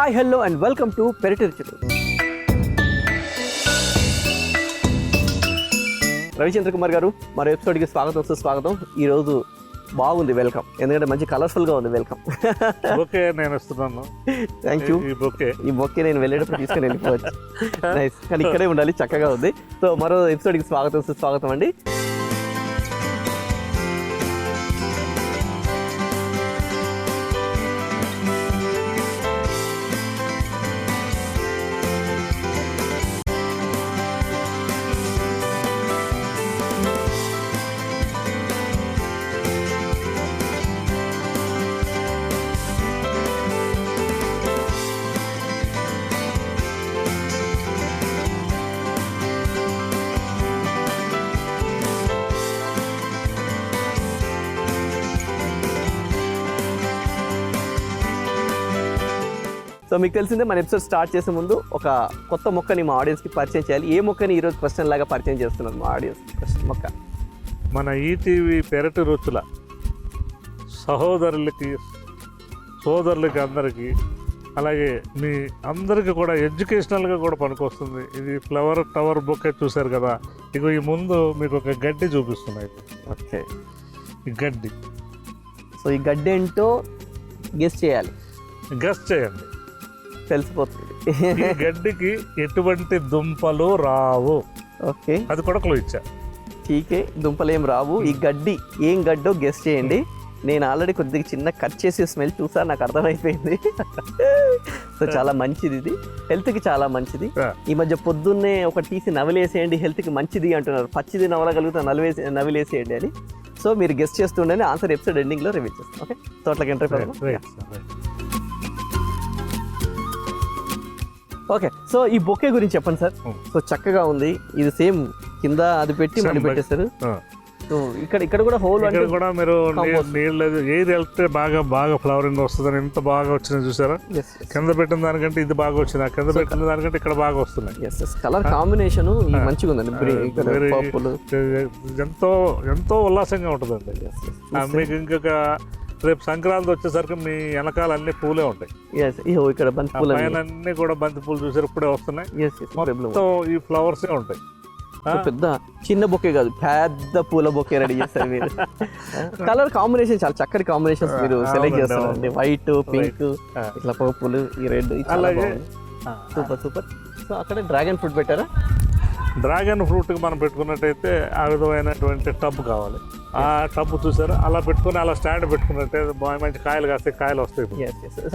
Hi hello and welcome to పెరటి రుచులు. రవిచంద్ర కుమార్ గారు మరో ఎపిసోడ్కి స్వాగతం. ఈరోజు బాగుంది వెల్కమ్, ఎందుకంటే మంచి కలర్ఫుల్గా ఉంది వెల్కమ్. ఓకే, నేను వస్తున్నాను. Thank you. ఈ బొకే నేను వెళ్ళేటప్పుడు తీసుకుని వెళ్ళిపోవచ్చు. నైస్, కానీ ఇక్కడే ఉండాలి, చక్కగా ఉంది. సో మరో ఎపిసోడ్కి స్వాగతం అండి. సో మీకు తెలిసిందే, మన ఎపిసోడ్ స్టార్ట్ చేసే ముందు ఒక కొత్త మొక్కని మా ఆడియన్స్కి పరిచయం చేయాలి. ఏ మొక్కని ఈరోజు క్వశ్చన్ లాగా పరిచయం చేస్తున్నారు మా ఆడియన్స్? క్వశ్చన్ మొక్క మన ఈటీవీ పెరటి రుచుల సోదరులకి అందరికీ, అలాగే మీ అందరికీ కూడా ఎడ్యుకేషనల్గా కూడా పనికొస్తుంది. ఇది ఫ్లవర్ టవర్ బొకే చూశారు కదా, ఇక ఈ ముందు మీకు ఒక గడ్డి చూపిస్తున్నాయి. ఓకే, ఈ గడ్డి. సో ఈ గడ్డి ఏంటో గెస్ చేయాలి. గెస్ చేయండి, తెలిసిపోతుంది. ఈ గడ్డికి ఎటువంటి దుంపలు రావు. ఓకే, అది కూడా క్లూ ఇచ్చా. టీకే, దుంపలు ఏం రావు. ఈ గడ్డి ఏం గడ్డో గెస్ చేయండి. నేను ఆల్రెడీ కొద్దిగా చిన్న కట్ చేసి స్మెల్ చూసా, నాకు అర్థమైపోయింది. సో చాలా మంచిది, ఇది హెల్త్కి చాలా మంచిది. ఈ మధ్య పొద్దున్నే ఒక తీసి నవలేసేయండి, హెల్త్కి మంచిది అంటున్నారు. పచ్చిది నవలగలుగుతా, నవిలేసేయండి అని. సో మీరు గెస్ట్ చేస్తుండని ఆన్సర్ ఎపిసోడ్ ఎండింగ్లో రివీల్ చేస్తాం. ఓకే, తోటలోకి ఎంటర్ అయిపోతాం. ఓకే, సో ఈ బొకే గురించి చెప్పండి సార్. సో చక్కగా ఉంది, ఇది సేమ్ కింద అది పెట్టి మళ్ళీ పెట్టేస్తారు. సో ఇక్కడ కూడా హోల్ అంటే కూడా మీరు నీళ్ళు ఏది వెళ్తే బాగా ఫ్లవరింగ్ వస్తుందని ఎంత బాగా వచ్చింది చూసారా. కింద పెట్టిన దానికంటే ఇది బాగా వచ్చింది, కింద పెట్టిన దానికంటే ఇక్కడ బాగా వస్తున్నాయి. కలర్ కాంబినేషన్ మంచిగా ఉందండి. ఎంతో ఉల్లాసంగా ఉంటుందండి. మీకు ఇంకొక రేపు సంక్రాంతి వచ్చేసరికి మీ వెనకాల అన్ని పూలే ఉంటాయి. ఇక్కడ బంతి పూలు అన్ని కూడా బంతి పూలు చూసారు, ఇప్పుడే వస్తున్నాయి. మొత్తం ఈ ఫ్లవర్సే ఉంటాయి. పెద్ద చిన్న బొకే కాదు, పెద్ద పూల బొకే రెడీ చేస్తారు మీరు. కలర్ కాంబినేషన్ చాలా చక్కటి కాంబినేషన్స్ మీరు సెలెక్ట్ చేస్తారండి. వైట్, పింక్, ఇట్లా పర్పుల్, ఈ రెడ్, సూపర్. సో అక్కడ డ్రాగన్ ఫ్రూట్ పెట్టారా? డ్రాగన్ ఫ్రూట్కి మనం పెట్టుకున్నట్టయితే ఆ విధమైనటువంటి టబ్ కావాలి. ఆ టబ్ చూసారు, అలా పెట్టుకుని అలా స్టాండ్ పెట్టుకున్నట్టయితే బాగా మంచి కాయలు కాస్తే కాయలు వస్తాయి.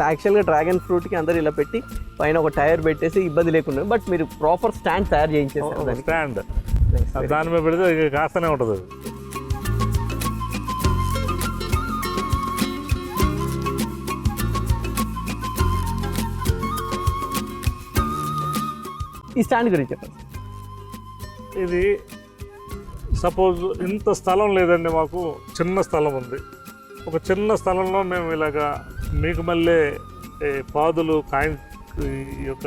యాక్చువల్గా డ్రాగన్ ఫ్రూట్కి అందరూ ఇలా పెట్టి పైన ఒక టైర్ పెట్టేసి ఇబ్బంది లేకుండా, బట్ మీరు ప్రాపర్ స్టాండ్ తయారు చేయించేస్తారు. స్టాండ్ దాని మీద పెడితే కాస్తూనే ఉంటుంది. ఈ స్టాండ్ గురించి చెప్పండి. ఇది సపోజ్ ఇంత స్థలం లేదండి, మాకు చిన్న స్థలం ఉంది. ఒక చిన్న స్థలంలో మేము ఇలాగా మీకు మళ్ళీ పాదులు ఈ యొక్క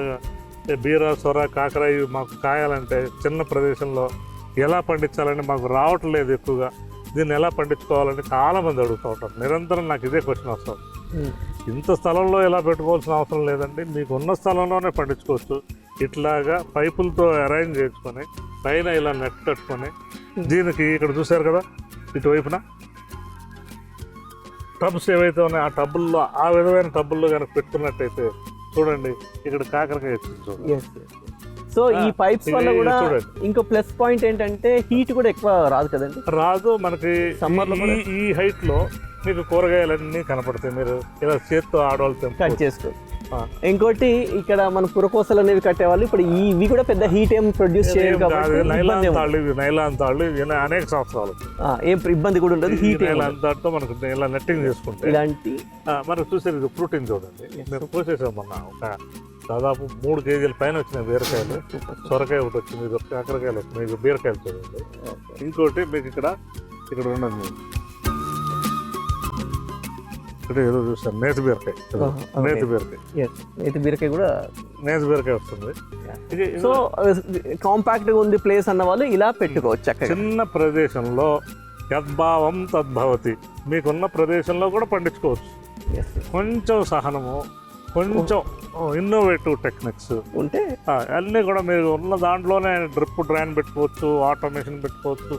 బీర, సొర, కాకర ఇవి మాకు కాయాలంటే చిన్న ప్రదేశంలో ఎలా పండించాలని మాకు రావట్లేదు ఎక్కువగా. దీన్ని ఎలా పండించుకోవాలని చాలామంది అడుగుతూ ఉంటారు. నిరంతరం నాకు ఇదే క్వశ్చన్ వస్తుంది. ఇంత స్థలంలో ఎలా పెట్టుకోవాల్సిన అవసరం లేదండి, మీకు ఉన్న స్థలంలోనే పండించుకోవచ్చు. ఇట్లాగా పైపులతో అరేంజ్ చేసుకొని పైన ఇలా నెట్ కట్టుకొని, దీనికి ఇక్కడ చూసారు కదా ఇటువైపున టబ్స్ ఏవైతే ఉన్నాయో ఆ టబ్బుల్లో, ఆ విధమైన టబ్బుల్లో కనుక పెట్టుకున్నట్టయితే చూడండి ఇక్కడ కాకరకాయ చూడండి. సో ఈ పైప్స్ వల్ల కూడా ఇంకో ప్లస్ పాయింట్ ఏంటంటే హీట్ కూడా ఎక్కువ రాదు కదండి. రాదు మనకి సమ్మర్లో. ఈ హైట్ లో మీకు కూరగాయలన్నీ కనపడతాయి, మీరు ఇలా చేత్తో ఆడవాళ్ళతో కట్ చేసుకోవచ్చు. ఇంకోటి ఇక్కడ మన పురకోసలు అనేవి కట్టేవాళ్ళు, ఇప్పుడు ఇవి కూడా పెద్ద హీట్ ఏం ప్రొడ్యూస్ చేయరు కాబట్టి నైలాన్ తాళ్ళు అనేక సంవత్సరాలు ఏం ఇబ్బంది కూడా ఉండదు. హీట్ నైలాన్ తాడుతో మనకు ఇలా నెట్టింగ్ చేసుకుంటే ఇలాంటి మనకు చూసేది ఇది ప్రోటీన్ చూడండి. మేము కోసేసాం మొన్న ఒక దాదాపు 3 కేజీల పైన వచ్చినాయి బీరకాయలు. సొరకాయ ఒకటి వచ్చింది, కాకరకాయలు వచ్చినాయి, బీరకాయలు చూడండి. ఇంకోటి మీకు ఇక్కడ ఉన్నది మీకు ఇక్కడ ఏదో చూస్తాను, నేతి బీరకాయ. నేతి బీరకాయ కూడా నేతి బీరకాయ వస్తుంది. సో కాంపాక్ట్గా ఉంది ప్లేస్ అన్న వాళ్ళు ఇలా పెట్టుకోవచ్చు. చిన్న ప్రదేశంలో యద్భావం తద్భవతి, మీకున్న ప్రదేశంలో కూడా పండించుకోవచ్చు. కొంచెం సహనము, కొంచెం ఇన్నోవేటివ్ టెక్నిక్స్ ఉంటే అన్నీ కూడా మీరు ఉన్న దాంట్లోనే డ్రిప్ డ్రైన్ పెట్టుకోవచ్చు, ఆటోమేషన్ పెట్టుకోవచ్చు.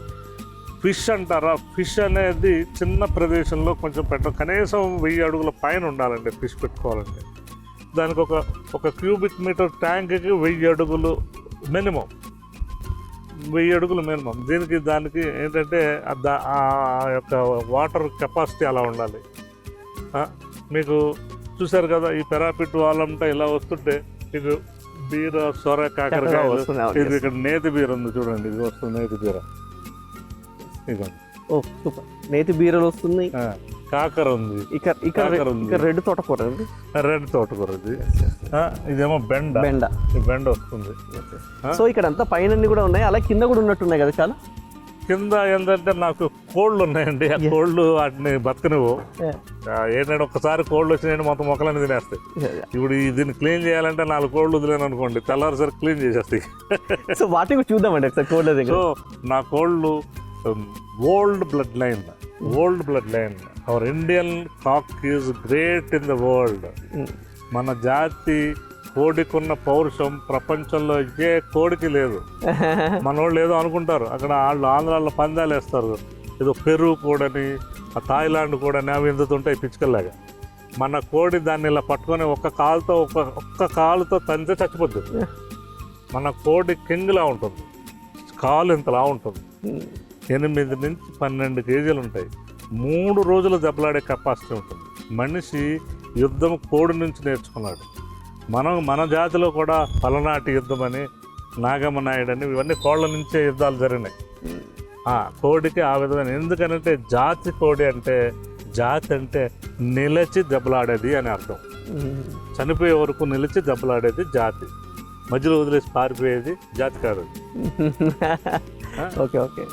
ఫిష్ అంటారా, ఫిష్ అనేది చిన్న ప్రదేశంలో కొంచెం కనీసం 1000 అడుగుల పైన ఉండాలండి ఫిష్ పెట్టుకోవాలంటే. దానికి ఒక క్యూబిక్ మీటర్ ట్యాంక్కి 1000 అడుగులు మినిమం, 1000 అడుగులు మినిమం. దానికి ఏంటంటే ఆ యొక్క వాటర్ కెపాసిటీ అలా ఉండాలి. మీకు చూసారు కదా, ఈ పెరాపిట్ వాళ్ళంతా ఇలా వస్తుంటే ఇది బీర, సొర, కాకరకాయ, ఇది ఇక్కడ నేతి బీర ఉంది చూడండి, ఇది వస్తుంది నేతి బీర. ఇదిగోండి, ఓ సూపర్, నేతి బీరలు వస్తుంది. కాకర ఉంది, ఇక్కడ రెడ్ తోటకూర, రెడ్ తోటకూర ఇది. ఇదేమో బెండ బెండ వస్తుంది. సో ఇక్కడ అంతా పైన కూడా ఉన్నాయి, అలా కింద కూడా ఉన్నట్టున్నాయి కదా చాలా. కింద ఏంటంటే నాకు కోళ్ళు ఉన్నాయండి, ఆ కోళ్ళు వాటిని బతకనివ్వు. ఏంటంటే ఒకసారి కోళ్ళు వచ్చినాయంటే మొత్తం మొక్కలన్నీ తినేస్తాయి. ఇప్పుడు దీన్ని క్లీన్ చేయాలంటే 4 కోళ్ళు వదిలేను అనుకోండి, తెల్లారిసారి క్లీన్ చేసేస్తాయి. సో వాటిని కూడా చూద్దామండి ఒకసారి కోళ్ళ దగ్గర. సో నా కోళ్ళు old blood line, our Indian cock is great in the world. మన జాతి కోడికున్న పౌరుషం ప్రపంచంలో ఏ కోడికి లేదు. మనోళ్ళు ఏదో అనుకుంటారు, అక్కడ వాళ్ళు ఆంధ్రాలో పందాలు వేస్తారు, ఏదో పెరుగు కోడని, థాయిలాండ్ కోడని, అవి ఎందుతుంటాయి పిచ్చుకల్లాగా. మన కోడి దాన్ని ఇలా పట్టుకొని ఒక్క కాలుతో తంతే చచ్చిపోతుంది. మన కోడి కింగ్లా ఉంటుంది, కాలు ఇంతలా ఉంటుంది, 8 నుంచి 12 కేజీలు ఉంటాయి, 3 రోజులు దెబ్బలాడే కెపాసిటీ ఉంటుంది. మనిషి యుద్ధం కోడి నుంచి నేర్చుకున్నాడు. మన జాతిలో కూడా పలనాటి యుద్ధం అని, నాగమ్మ నాయుడు అని, ఇవన్నీ కోళ్ళ నుంచే యుద్ధాలు జరిగినాయి. కోడికి ఆ విధమైన, ఎందుకనంటే జాతి అంటే నిలిచి దెబ్బలాడేది అని అర్థం. చనిపోయే వరకు నిలిచి దెబ్బలాడేది జాతి, మధ్యలో వదిలేసి పారిపోయేది జాతి కాదు. Okay okay.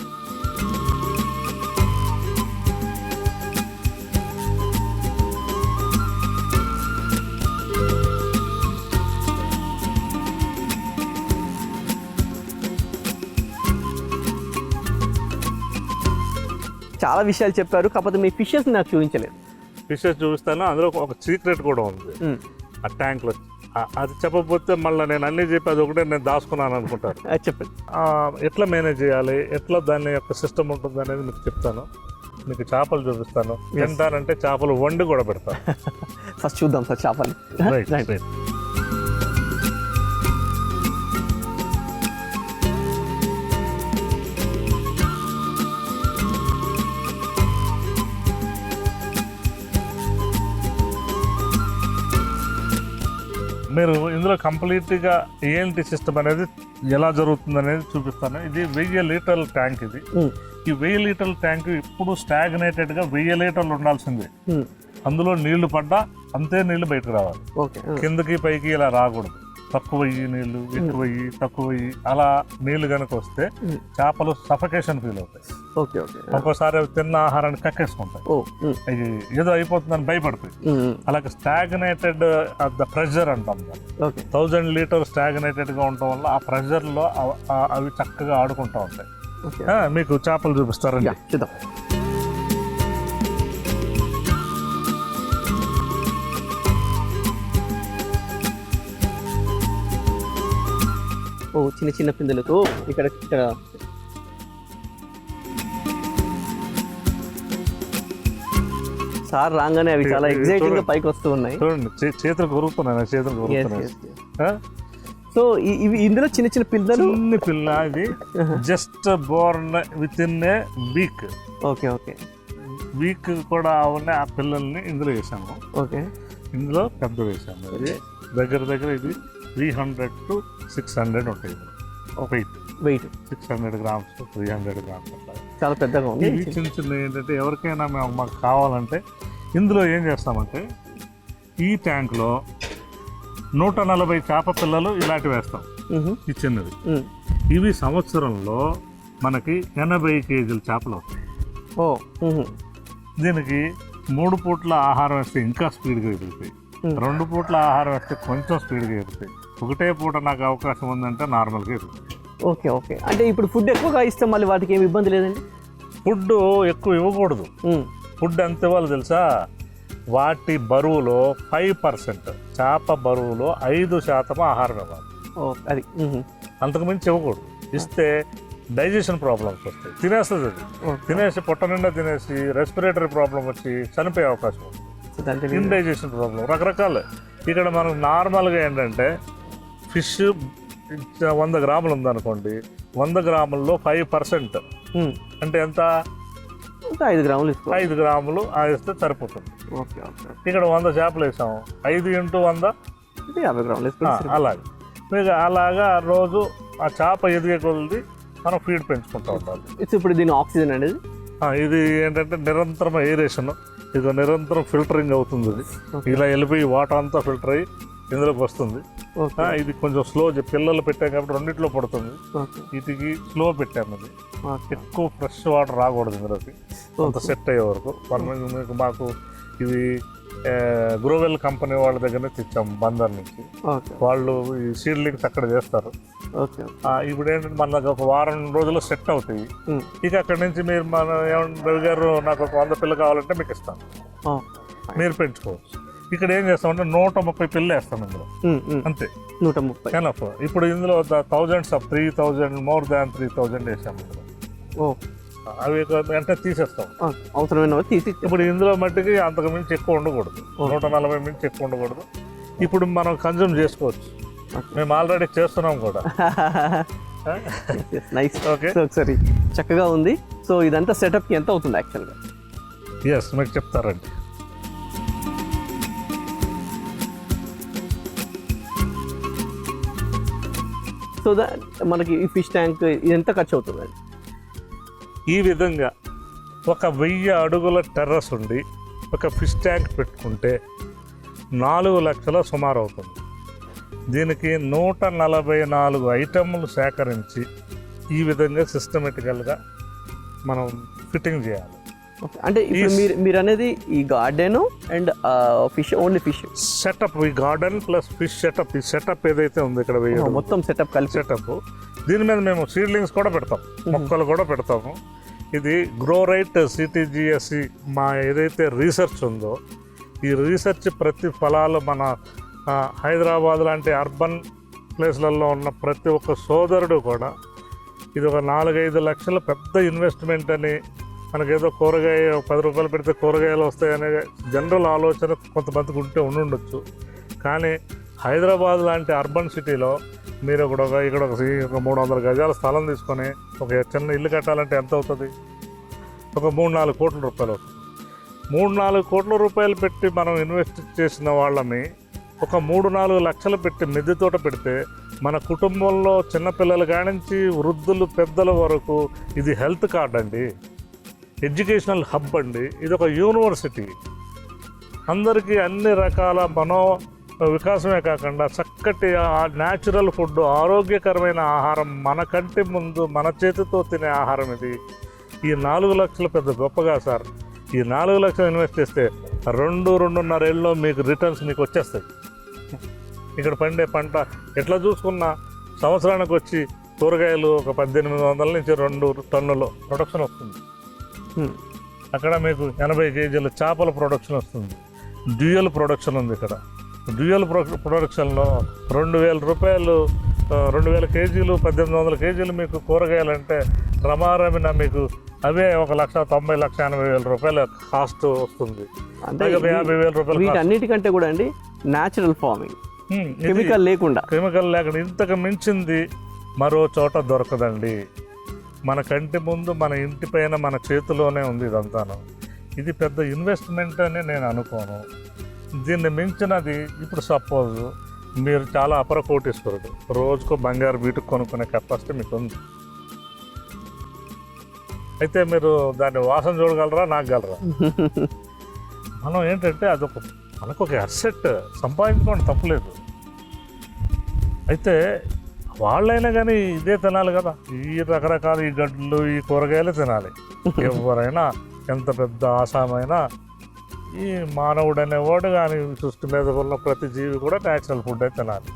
చాలా విషయాలు చెప్పారు, కాకపోతే మీ ఫిషెస్ నాకు చూపించలేదు. ఫిషెస్ చూపిస్తాను, అందులో ఒక సీక్రెట్ కూడా ఉంది ఆ ట్యాంక్లో. అది చెప్పకపోతే మళ్ళీ నేను అన్నీ చెప్పి అది ఒకటే నేను దాచుకున్నాను అనుకుంటారు. చెప్పండి, ఎట్లా మేనేజ్ చేయాలి, ఎట్లా దాని యొక్క సిస్టమ్ ఉంటుంది అనేది మీకు చెప్తాను. మీకు చేపలు చూపిస్తాను, తింటానంటే చేపలు వండి కూడా పెడతాను. ఫస్ట్ చూద్దాం సార్ చేపలు. రైట్. మీరు ఇందులో కంప్లీట్గా ఏంటి సిస్టమ్ అనేది ఎలా జరుగుతుంది అనేది చూపిస్తాను. ఇది 1000 లీటర్ల ట్యాంక్. ఇది ఈ 1000 లీటర్ల ట్యాంక్ ఇప్పుడు స్టాగ్నేటెడ్గా 1000 లీటర్లు ఉండాల్సిందే. అందులో నీళ్లు పడ్డా అంతే నీళ్లు బయటకు రావాలి, కిందకి పైకి ఇలా రాకూడదు. తక్కువయ్యి నీళ్లు, ఎక్కువయ్యి, తక్కువయ్యి, అలా నీళ్లు కనుక వస్తే చేపలు సఫకేషన్ ఫీల్ అవుతాయి. ఒక్కోసారి తిన్న ఆహారాన్ని కక్కేసుకుంటాయి, ఇది ఏదో అయిపోతుందని భయపడతాయి. అలాగే స్టాగ్నేటెడ్ ద ప్రెషర్ అంటాం దాన్ని. 1000 లీటర్ స్టాగ్నేటెడ్ గా ఉండటం వల్ల ఆ ప్రెషర్ లో అవి చక్కగా ఆడుకుంటూ ఉంటాయి. మీకు చేపలు చూపిస్తారండి. ఓ చిన్న చిన్న పిందెలతో ఇక్కడ సార్ రాగానే అవి చాలా ఎగ్జైటింగ్ గా పైకి వస్తూ ఉన్నాయి. చూడండి, చేతులు కొరుకుతున్నాయి. సో ఇవి ఇందులో చిన్న చిన్న పిల్లలు, పిల్ల ఇది just Born with in a week. Okay. Week కూడా ఉన్నాయి. ఆ పిల్లల్ని ఇందులో వేసాము. ఇందులో పెద్ద వేసాము. ఇది దగ్గర ఇది 300 to 600 ఉంటాయి. వెయిట్ 600 grams to 300 grams అట్లా చాలా పెద్దగా ఉంది. ఇవి చిన్న ఏంటంటే ఎవరికైనా మాకు కావాలంటే ఇందులో ఏం చేస్తామంటే ఈ ట్యాంక్లో 140 చేప పిల్లలు ఇలాంటివి వేస్తాం. ఈ చిన్నవి ఇవి సంవత్సరంలో మనకి 80 కేజీల చేపలు వస్తాయి. దీనికి 3 పూట్ల ఆహారం వేస్తే ఇంకా స్పీడ్గా ఎదుగుతాయి, 2 పూట్ల ఆహారం వేస్తే కొంచెం స్పీడ్గా ఎదుగుతాయి, ఒకటే పూట నాకు అవకాశం ఉందంటే నార్మల్గా ఎదుగుతాయి. ఓకే. అంటే ఇప్పుడు ఫుడ్ ఎక్కువగా ఇస్తే మళ్ళీ వాటికి ఏమి ఇబ్బంది లేదండి? ఫుడ్ ఎక్కువ ఇవ్వకూడదు. ఫుడ్ ఎంత ఇవ్వాలి తెలుసా? వాటి బరువులో 5%, చేప బరువులో 5% ఆహారం ఇవ్వాలి. అది అంతకు మించి ఇవ్వకూడదు. ఇస్తే డైజెషన్ ప్రాబ్లమ్స్ వస్తాయి, తినేస్తుంది అది. తినేసి పొట్ట నిండా తినేసి రెస్పిరేటరీ ప్రాబ్లం వచ్చి చనిపోయే అవకాశం ఉంది. ఇండైజెషన్ ప్రాబ్లం రకరకాలు. ఇక్కడ మనకు నార్మల్గా ఏంటంటే ఫిష్ 100 గ్రాములు ఉందనుకోండి, 100 గ్రాముల్లో 5% అంటే ఎంత, 5 గ్రాములు 5 గ్రాములు వేస్తే సరిపోతుంది. ఇక్కడ 100 చేపలు వేసాము, 5 × 100 50 గ్రాములు. అలాగే మీకు అలాగా రోజు ఆ చేప ఎదిగే కొద్ది మనం ఫీడ్ పెంచుకుంటూ ఉండాలి. ఇప్పుడు దీని ఆక్సిజన్ అనేది ఇది ఏంటంటే నిరంతరం ఎయిరేషన్, ఇది నిరంతరం ఫిల్టరింగ్ అవుతుంది. ఇది ఇలా వెళ్ళిపోయి వాటర్ అంతా ఫిల్టర్ అయ్యి ఇందులోకి వస్తుంది. ఇది కొంచెం స్లో, పిల్లలు పెట్టాం కాబట్టి రెండిట్లో పడుతుంది. వీటికి స్లో పెట్టాము. ఇది ఎక్కువ ఫ్రెష్ వాటర్ రాకూడదు ఇందులోకి, అంత సెట్ అయ్యే వరకు. మీకు మాకు ఇది గ్రోవెల్ కంపెనీ వాళ్ళ దగ్గరనే తెచ్చాము, బందర్ నుంచి. వాళ్ళు ఈ సీడ్లింగ్స్ అక్కడ చేస్తారు. ఇప్పుడు ఏంటంటే మన దగ్గర ఒక వారం రోజులు సెట్ అవుతాయి. ఇక అక్కడి నుంచి మీరు మన రవి గారు నాకు ఒక 100 పిల్లలు కావాలంటే మీకు ఇస్తాను, మీరు పెంచుకోవచ్చు. ఇక్కడ ఏం చేస్తామంటే 130 పిల్లలు వేస్తాం ఇందులో, అంతే. 130 ఎనఫ్. ఇప్పుడు ఇందులో థౌజండ్స్ ఆఫ్ 3000, మోర్ దాన్ 3000 వేసాము ఇందులో. అవి వెంటనే తీసేస్తాం, అవసరమైన తీసి. ఇప్పుడు ఇందులో మట్టికి అంతకు మించి ఎక్కువ ఉండకూడదు, 140 మించి ఎక్కువ ఉండకూడదు. ఇప్పుడు మనం కన్జ్యూమ్ చేసుకోవచ్చు, మేము ఆల్రెడీ చేస్తున్నాం కూడా. నైస్. ఓకే, ఒకసారి చక్కగా ఉంది. సో ఇదంతా సెటప్కి ఎంత అవుతుంది యాక్చువల్గా? ఎస్, మీకు చెప్తారండి. సో మనకి ఈ ఫిష్ ట్యాంక్ ఎంత ఖర్చు అవుతుంది? ఈ విధంగా ఒక 1000 అడుగుల టెర్రస్ ఉండి ఒక ఫిష్ ట్యాంక్ పెట్టుకుంటే 4 లక్షల సుమారు అవుతుంది. దీనికి 144 ఐటెంలు సేకరించి ఈ విధంగా సిస్టమేటికల్గా మనం ఫిట్టింగ్ చేయాలి. అంటే ఇప్పుడు మీరు అనేది ఈ garden and fish, only fish setup, ఈ గార్డెన్ ప్లస్ ఫిష్ సెటప్, ఈ సెటప్ ఏదైతే ఉంది ఇక్కడ మొత్తం సెటప్ కలిసి సెటప్. దీని మీద మేము సీడ్లింగ్స్ కూడా పెడతాం, మొక్కలు కూడా పెడతాము. ఇది గ్రో రైట్ CTGSC మా ఏదైతే రీసెర్చ్ ఉందో, ఈ రీసెర్చ్ ప్రతి ఫలాలు మన హైదరాబాద్ లాంటి అర్బన్ ప్లేస్లలో ఉన్న ప్రతి ఒక్క సోదరుడు కూడా ఇది ఒక 4-5 లక్షల పెద్ద ఇన్వెస్ట్మెంట్ అని, మనకేదో కూరగాయ 10 రూపాయలు పెడితే కూరగాయలు వస్తాయనే జనరల్ ఆలోచన కొంతమందికి ఉండొచ్చు. కానీ హైదరాబాద్ లాంటి అర్బన్ సిటీలో మీరు ఇక్కడ ఒక 300 గజాల స్థలం తీసుకొని ఒక చిన్న ఇల్లు కట్టాలంటే ఎంత అవుతుంది? ఒక 3-4 కోట్ల రూపాయలు అవుతుంది. 3-4 కోట్ల రూపాయలు పెట్టి మనం ఇన్వెస్ట్ చేసిన వాళ్ళని ఒక 3-4 లక్షలు పెట్టి మిద్దె తోట పెడితే మన కుటుంబంలో చిన్నపిల్లల కానించి వృద్ధులు పెద్దల వరకు ఇది హెల్త్ కార్డ్ అండి, ఎడ్యుకేషనల్ హబ్ అండి. ఇది ఒక యూనివర్సిటీ. అందరికీ అన్ని రకాల వికాసమే కాకుండా చక్కటి న్యాచురల్ ఫుడ్, ఆరోగ్యకరమైన ఆహారం మన కంటి ముందు మన చేతితో తినే ఆహారం ఇది. ఈ 4 లక్షలు పెద్ద గొప్పగా సార్. ఈ 4 లక్షలు ఇన్వెస్ట్ చేస్తే 2-2.5 ఏళ్ళలో మీకు రిటర్న్స్ మీకు వచ్చేస్తాయి. ఇక్కడ పండే పంట ఎట్లా చూసుకున్నా సంవత్సరానికి వచ్చి కూరగాయలు ఒక 1800 నుంచి 2 టన్నుల ప్రొడక్షన్ వస్తుంది. అక్కడ మీకు 80 కేజీల చేపల ప్రొడక్షన్ వస్తుంది. డ్యూయల్ ప్రొడక్షన్ ఉంది ఇక్కడ. డ్యూయల్ ప్రొడక్షన్లో 2000 రూపాయలు, 2000 కేజీలు, 1800 కేజీలు మీకు కూరగాయలు అంటే రమారమిన మీకు అవే 1,90,80,000 రూపాయల కాస్ట్ వస్తుంది. అంటే 50,000 రూపాయలు. వీటన్నిటికంటే కూడా అండి న్యాచురల్ ఫార్మింగ్, కెమికల్ లేకుండా ఇంతకు మించింది మరో చోట దొరకదండి. మన కంటి ముందు, మన ఇంటి పైన, మన చేతిలోనే ఉంది ఇదంతాను. ఇది పెద్ద ఇన్వెస్ట్మెంట్ అని నేను అనుకోను. దీన్ని మించినది ఇప్పుడు సపోజ్ మీరు చాలా అపర కోటీశ్వరుడు, రోజుకు బంగారు బీటుకు కొనుక్కునే కెపాసిటీ మీకు ఉంది. అయితే మీరు దాన్ని వాసన చూడగలరా, నాకగలరా? మనం ఏంటంటే మనకు ఒక అసెట్ సంపాదించుకోండి, తప్పులేదు. అయితే వాళ్ళైనా కానీ ఇదే తినాలి కదా, ఈ రకరకాల ఈ గడ్డలు, ఈ కూరగాయలు తినాలి. ఎవరైనా ఎంత పెద్ద ఆసామైనా ఈ మానవుడు అనేవాడు కానీ సృష్టి మీద ఉన్న ప్రతి జీవి కూడా న్యాచురల్ ఫుడ్ అయితే తినాలి.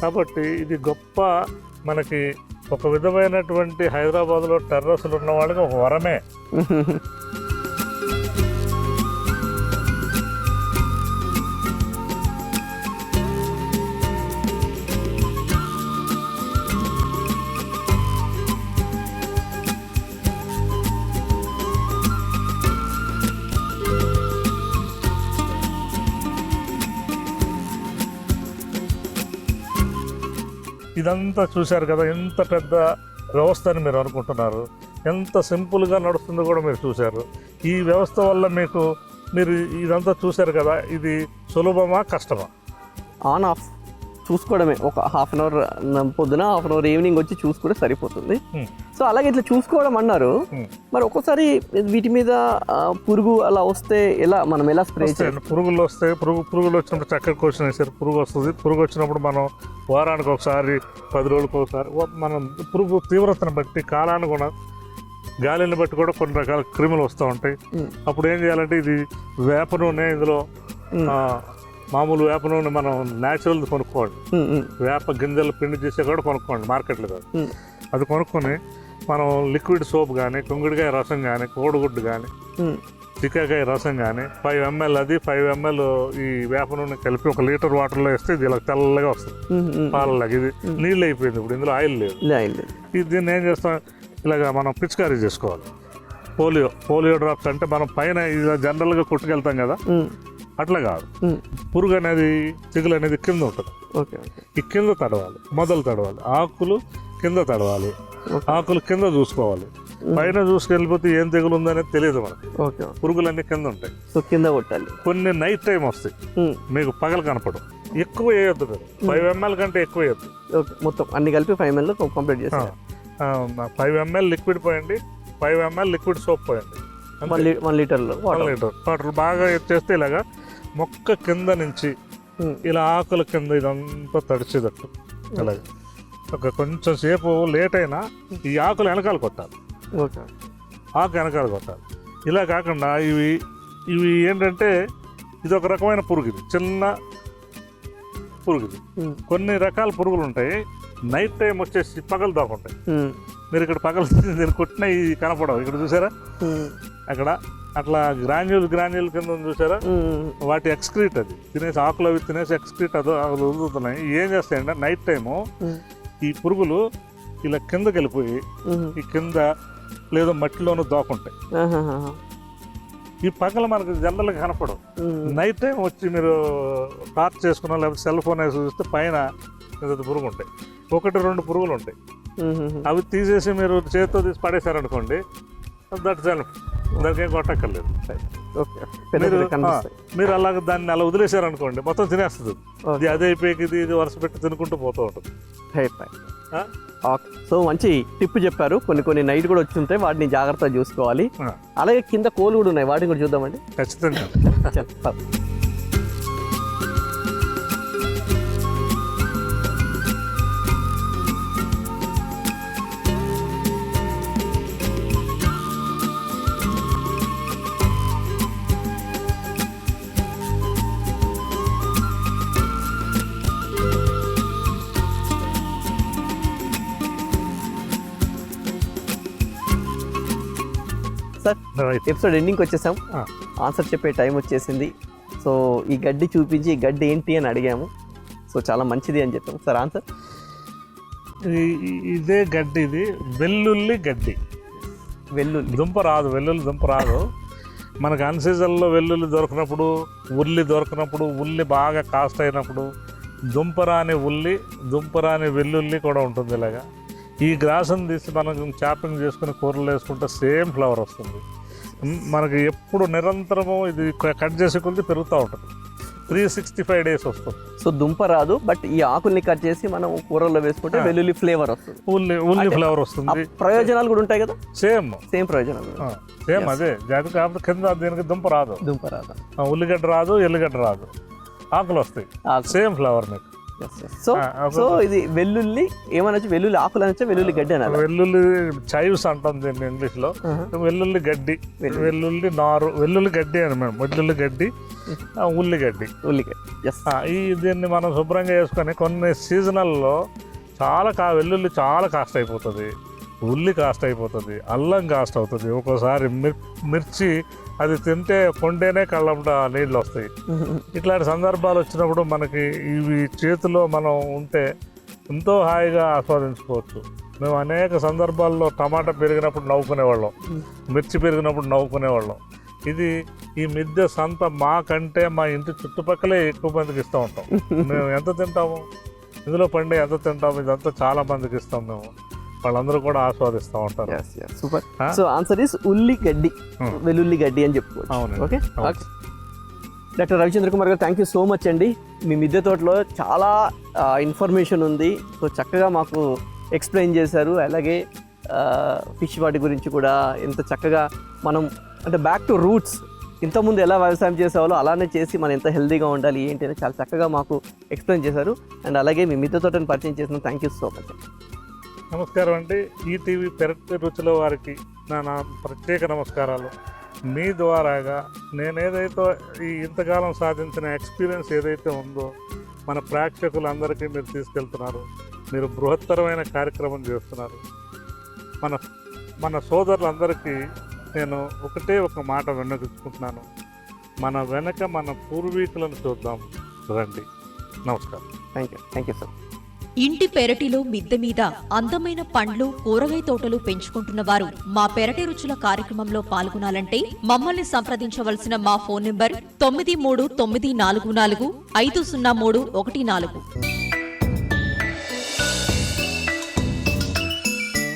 కాబట్టి ఇది గొప్ప, మనకి ఒక విధమైనటువంటి హైదరాబాద్లో టెర్రస్లు ఉన్న వాళ్ళకి ఒక వరమే. ఇదంతా చూశారు కదా, ఎంత పెద్ద వ్యవస్థ అని మీరు అనుకుంటున్నారు, ఎంత సింపుల్గా నడుస్తుందో కూడా మీరు చూశారు. ఈ వ్యవస్థ వల్ల మీరు ఇదంతా చూశారు కదా, ఇది సులభమా కష్టమా? ఆన్ ఆఫ్ చూసుకోవడమే. ఒక హాఫ్ అన్ అవర్ పొద్దున, హాఫ్ అన్ అవర్ ఈవినింగ్ వచ్చి చూసుకుంటే సరిపోతుంది. సో అలాగే ఇట్లా చూసుకోవడం అన్నారు. మరి ఒక్కోసారి వీటి మీద పురుగు అలా వస్తే మనం ఎలా స్ప్రే చేయాలి? పురుగులు వస్తాయి. పురుగులు వచ్చినప్పుడు చక్కగా క్వశ్చన్ వేసారు. పురుగు వస్తుంది. పురుగు వచ్చినప్పుడు మనం వారానికి ఒకసారి, 10 రోజులకు ఒకసారి, మనం పురుగు తీవ్రతను బట్టి, కాలాన్ని కూడా, గాలిని బట్టి కూడా కొన్ని రకాల క్రిములు వస్తూ ఉంటాయి. అప్పుడు ఏం చేయాలంటే, ఇది వేప నూనె, ఇందులో మామూలు వేప నూనె మనం న్యాచురల్ కొనుక్కోండి. వేప గింజలు పిండి చేసే కూడా కొనుక్కోండి మార్కెట్లో కాదు. అది కొనుక్కొని మనం లిక్విడ్ సోప్ కానీ, కుంగుడికాయ రసం కానీ, కోడిగుడ్డు కానీ, చిక్కాకాయ రసం కానీ 5 ml అది 5 ml ఈ వేప నూనె కలిపి 1 లీటర్ వాటర్లో వేస్తే ఇది ఇలా తెల్లగా వస్తుంది, పాలలాగా. ఇది నీళ్ళు అయిపోయింది, ఇప్పుడు ఇందులో ఆయిల్ లేదు. దీన్ని ఏం చేస్తాం, ఇలాగా మనం పిచికారీ చేసుకోవాలి. పోలియో డ్రాప్స్ అంటే మనం పైన ఇలా జనరల్గా కొట్టుకెళ్తాం కదా, అట్లా కాదు. పురుగు అనేది, తెగులు అనేది కింద ఉంటుంది. ఈ కింద తడవాలి, మొదలు తడవాలి, ఆకులు కింద తడవాలి, ఆకులు కింద చూసుకోవాలి. పైన చూసుకెళ్ళిపోతే ఏం తెగులు ఉందనేది తెలియదు మనకి. పురుగులన్నీ కింద ఉంటాయి. సో కింద కొట్టాలి. కొన్ని నైట్ టైం వస్తాయి, మీకు పగలు కనపడం. ఎక్కువ వేయొద్దు మీరు, 5 ml కంటే ఎక్కువ వేయద్దు. మొత్తం అన్ని కలిపి 5 ml కంప్లీట్ చేస్తాం. 5 ml లిక్విడ్ పోయండి, 5 ml లిక్విడ్ సోప్ పోయండి. 1 లీటర్లో 1 లీటర్ వాటర్ బాగా చేస్తే ఇలాగా మొక్క కింద నుంచి ఇలా ఆకుల కింద ఇదంతా తడిచేటట్టు అలాగే ఒక కొంచెం సేపు లేట్ అయినా ఈ ఆకులు వెనకాల కొట్టాలి. ఆకు వెనకాల కొట్టాలి. ఇలా కాకుండా ఇవి ఏంటంటే, ఇది ఒక రకమైన పురుగు, ఇది చిన్న పురుగు. ఇది కొన్ని రకాల పురుగులు ఉంటాయి, నైట్ టైం వచ్చేసి పగలు దాకుంటాయి. మీరు ఇక్కడ పగలు దీన్ని కొట్టినా ఇది కనపడవు. ఇక్కడ చూసారా, అక్కడ అట్లా గ్రాన్యూల్ కింద చూసారా, వాటి ఎక్స్క్రీట్ అది తినేసి, ఆకులు అవి తినేసి ఎక్స్క్రీట్ అది వదులుతున్నాయి. ఏం చేస్తాయంటే నైట్ టైము ఈ పురుగులు ఇలా కిందకి వెళ్ళిపోయి ఈ కింద లేదా మట్టిలోనూ దాక్కుంటాయి. ఈ పగలు మనకు జనరల్గా కనపడవు. నైట్ టైం వచ్చి మీరు టార్చ్ చేసుకున్నా లేకపోతే సెల్ ఫోన్ వేసి చూస్తే పైన పురుగు ఉంటాయి. 1-2 పురుగులు ఉంటాయి. అవి తీసేసి మీరు చేతితో తీసి పడేశారనుకోండి, దట్స్ ఎనఫ్, దానికి ఏం కొట్టక్కర్లేదు. మీరు అలాగే దాన్ని అలా వదిలేశారనుకోండి, మొత్తం తినేస్తుంది. ఇది అదే అయిపోయి ఇది వరుస పెట్టి తినుకుంటూ పోతూ ఉంటుంది. సో మంచి టిప్ చెప్పారు. కొన్ని నైట్ కూడా వచ్చి ఉంటాయి, వాటిని జాగ్రత్తగా చూసుకోవాలి. అలాగే కింద కోళ్ళు కూడా ఉన్నాయి, వాటిని కూడా చూద్దామండి. ఖచ్చితంగా. సార్, ఎపిసోడ్ ఎండింగ్కి వచ్చేసాం. ఆన్సర్ చెప్పే టైం వచ్చేసింది. సో ఈ గడ్డి చూపించి ఈ గడ్డి ఏంటి అని అడిగాము. సో చాలా మంచిది అని చెప్పాము. Sir answer? ఇదే గడ్డి, ఇది వెల్లుల్లి గడ్డి. వెల్లుల్లి దుంప రాదు, వెల్లుల్లి దుంప రాదు. మనకు అన్సీజన్లో వెల్లుల్లి దొరికినప్పుడు, ఉల్లి దొరికినప్పుడు, ఉల్లి బాగా కాస్ట్ అయినప్పుడు దుంపరాని వెల్లుల్లి కూడా ఉంటుంది. ఇలాగా ఈ గ్రాసును తీసి మనం చాపింగ్ చేసుకుని కూరలు వేసుకుంటే సేమ్ ఫ్లేవర్ వస్తుంది. మనకి ఎప్పుడు నిరంతరము ఇది కట్ చేసే కొద్ది పెరుగుతూ ఉంటుంది. 365 days వస్తుంది. సో దుంప రాదు, బట్ ఈ ఆకుల్ని కట్ చేసి మనం కూరల్లో వేసుకుంటే వెల్లుల్లి ఫ్లేవర్ వస్తుంది. ఉల్లి ఫ్లేవర్ వస్తుంది. ప్రయోజనాలు కూడా ఉంటాయి కదా? సేమ్ ప్రయోజనాలు సేమ్ అదే జాతి. కాకపోతే కింద దీనికి దుంప రాదు. ఉల్లిగడ్డ రాదు, ఎల్లిగడ్డ రాదు, ఆకులు వస్తాయి. సేమ్ ఫ్లేవర్ మీకు. సో ఇది వెల్లుల్లి ఏమనొచ్చు, వెల్లుల్లి ఆకులు అనొచ్చు, వెల్లుల్లి గడ్డి అనాలి. వెల్లుల్లి చైవ్స్ అంటాం దీన్ని ఇంగ్లీష్ లో. వెల్లుల్లి గడ్డి, వెల్లుల్లి నారు, వెల్లుల్లి గడ్డి అని మేము. వెల్లుల్లి గడ్డి, ఉల్లిగడ్డి. దీన్ని మనం శుభ్రంగా వేసుకొని కొన్ని సీజనల్లో వెల్లుల్లి చాలా కాస్ట్ అయిపోతుంది, ఉల్లి కాస్ట్ అయిపోతుంది, అల్లం కాస్ట్ అవుతుంది. ఒక్కోసారి మిర్చి అది తింటే కొండేనే కళ్ళంట నీళ్ళు వస్తాయి. ఇట్లాంటి సందర్భాలు వచ్చినప్పుడు మనకి ఇవి చేతిలో మనం ఉంటే ఎంతో హాయిగా ఆస్వాదించుకోవచ్చు. మేము అనేక సందర్భాల్లో టమాటా పెరిగినప్పుడు నవ్వుకునేవాళ్ళం, మిర్చి పెరిగినప్పుడు నవ్వుకునేవాళ్ళం. ఈ మిద్దె సంత మాకంటే మా ఇంటి చుట్టుపక్కలే ఎక్కువ మందికి ఇస్తూ ఉంటాం. మేము ఎంత తింటాము? ఇందులో పండి ఎంత తింటాం, ఇదంతా చాలా మందికి ఇస్తాం మేము. వాళ్ళందరూ కూడా ఆస్వాదిస్తూ ఉంటారు. సూపర్. సో ఆన్సర్ ఇస్ ఉల్లిగడ్డి, వెల్లుల్లి గడ్డి అని చెప్పుకోవచ్చు. అవునండి. ఓకే. డాక్టర్ రవిచంద్ర కుమార్ గారు, థ్యాంక్ యూ సో మచ్ అండి. మీ మిద్దె తోటలో చాలా ఇన్ఫర్మేషన్ ఉంది. సో చక్కగా మాకు ఎక్స్ప్లెయిన్ చేశారు. అలాగే ఫిష్ వాటి గురించి కూడా ఎంత చక్కగా మనం అంటే బ్యాక్ టు రూట్స్, ఇంతకుముందు ఎలా వ్యవసాయం చేసేవాళ్ళో అలానే చేసి మనం ఎంత హెల్తీగా ఉండాలి ఏంటి అని చాలా చక్కగా మాకు ఎక్స్ప్లెయిన్ చేశారు. అండ్ అలాగే మీ మిద్దె తోటను పరిచయం చేసిన థ్యాంక్ యూ సో మచ్. నమస్కారం అండి. ఈటీవీ పెరటి రుచుల వారికి నా ప్రత్యేక నమస్కారాలు. మీ ద్వారాగా నేను ఏదైతే ఈ ఇంతకాలం సాధించిన ఎక్స్పీరియన్స్ ఏదైతే ఉందో మన ప్రేక్షకులందరికీ మీరు తీసుకెళ్తున్నారు. మీరు బృహత్తరమైన కార్యక్రమం చేస్తున్నారు. మన సోదరులందరికీ నేను ఒక మాట విన్నవించుకుంటున్నాను. మన వెనక మన పూర్వీకులను చూద్దాం రండి. నమస్కారం. Thank you sir. ఇంటి పెరటిలో మిద్దె మీద అందమైన పండ్లు, కూరగాయ తోటలు పెంచుకుంటున్న వారు మా పెరటి రుచుల కార్యక్రమంలో పాల్గొనాలంటే మమ్మల్ని సంప్రదించవలసిన మా ఫోన్ నంబర్ 9394450314.